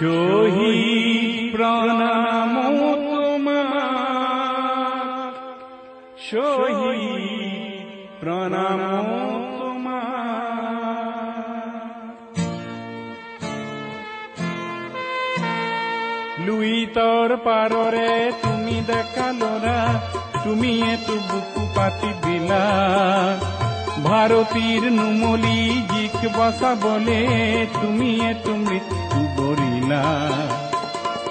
শহীদ প্রণাম তোমার, শহীদ প্রণাম তোমার। লুইতর পাররে তুমি দেখালোরা, তুমি এতু বুকু পাতি দিলা। ভারতীর নুমলি জিক বসা বলে তুমি এতু মৃত্যু বরিলা।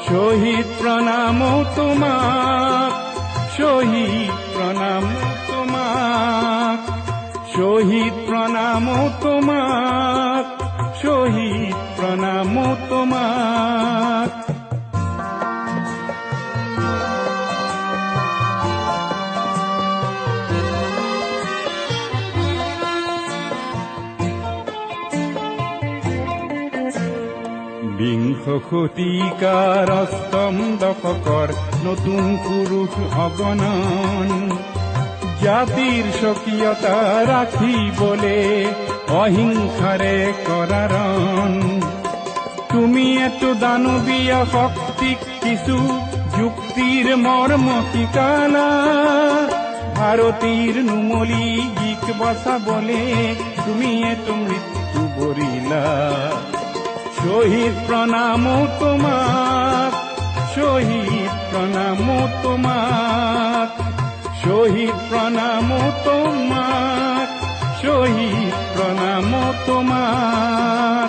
শহীদ প্রণাম তোমার, শহীদ প্রণাম তোমার, শহীদ প্রণাম তোমার, শহীদ প্রণাম তোমার। বিংশ শতিকাৰ অষ্টম দশকৰ নতুন পুৰুষ অগণন, জাতিৰ স্বকীয়তা ৰাখিবলে অহিংসাৰে কৰাৰণ। তুমি এতো দানৱীয় শক্তিক কিছু যুক্তিৰ মৰ্ম শিকালা। ভাৰতীৰ নুমলি জিক বচাবলে তুমি এতো মৃত্যু বৰিলা। শহীদ প্রণাম তোমার, শহীদ প্রণাম তোমার, শহীদ প্রণাম তোমার, শহীদ প্রণাম তোমার।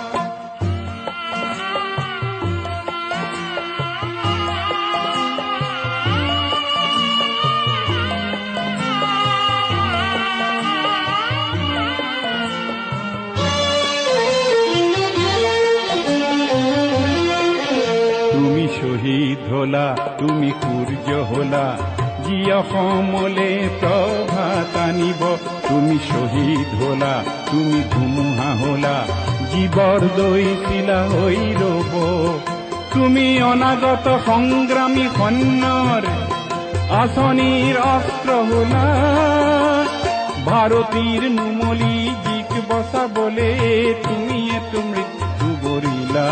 শহীদ হলা তুমি সূৰ্য হলা, যি অসমলে প্ৰভাত আনিব। তুমি শহীদ হলা তুমি ধুমুহা হলা, জীৱৰ দৈছিলা হৈ ৰব। তুমি অনাগত সংগ্ৰামী সৈন্যৰ আঁচনিৰ অস্ত্ৰ হলা। ভাৰতীৰ নুমলি জিক বচাবলে তুমি এতো মৃত্যু বৰিলা।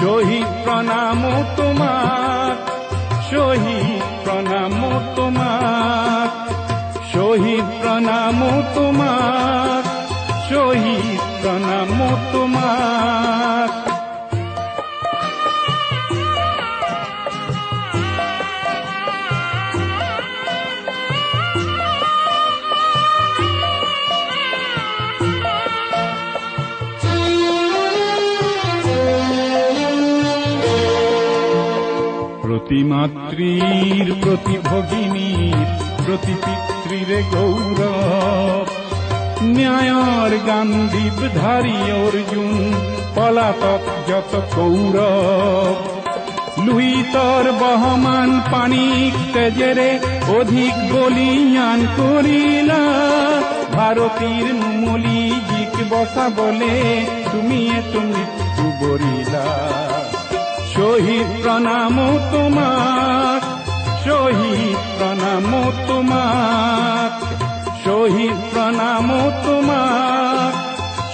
শহীদ প্রণাম তোমার, শহীদ প্রণাম তোমার, শহীদ প্রণাম তোমার, শহীদ প্রণাম তোমার। প্রতি মাতৃর প্রতি ভগিনীর প্রতি পিতৃরে গৌরব, ন্যায়র গান্ধীব ধারী অর্জুন পলাতক যত কৌরব। লুহিতর বহমান পানিক তেজেরে অধিক বলিয়ান করিলা। ভারতীর নুমলি জিক বসা বলে তুমি এতো মৃত্যু বরিলা। শহীদ প্রণাম তোমার, শহীদ প্রণাম তোমার, শহীদ প্রণাম তোমার,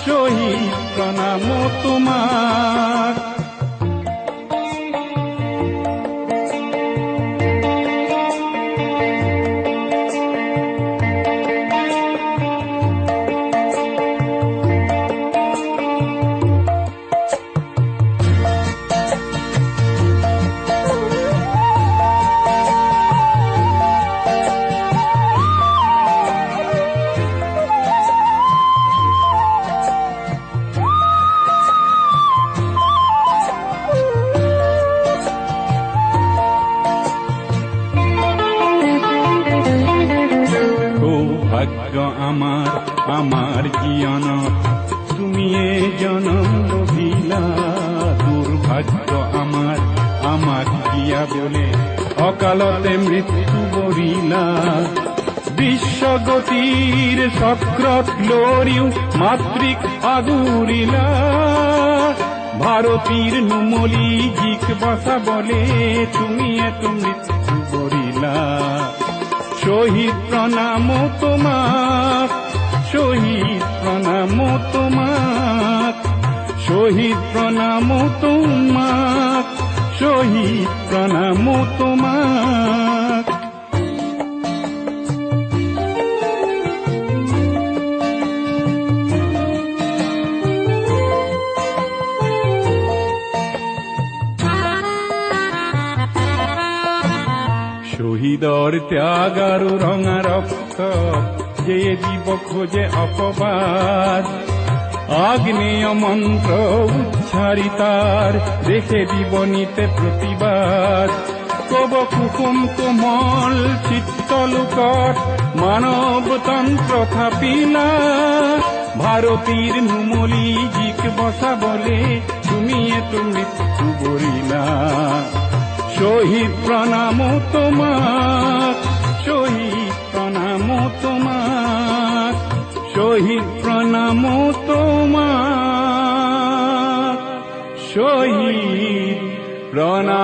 শহীদ প্রণাম তোমার। সৌভাগ্য আমার আমার জীবনত তুমি এ জনম লভিলা। দুর্ভাগ্য আমার আমাক দিয়া বলে অকালতে মৃত্যু বরিলা। বিশ্বগতির চক্রত লৰিও মাতৃক আগুৰিলা। ভারতীর নুমলি জিক বসাবলে তুমি এতো মৃত্যু বরিলা। শহীদ প্রণাম তোমাক, শহীদ প্রণাম তোমাক, শহীদ প্রণাম তোমাক, শহীদ প্রণাম তোমাক। শহীদর ত্যাগ আৰু ৰঙা ৰক্ত যে জীৱ খোজে অপবাদ, আগ্নেয় মন্ত্র উচ্চারিতার দেখে দিব নিতে প্রতিবাদ। কব কুসুম কোমল চিত্তলোকত মানবতন্ত্র থাপিলা, ভারতীর নুমলি জিক বসাবলে তুমি মৃত্যু বরিলা। শহীদ প্রণাম তোমাক, শহীদ প্রণাম তোমাক, শহীদ প্রণাম তোমাক, শহীদ প্রণাম।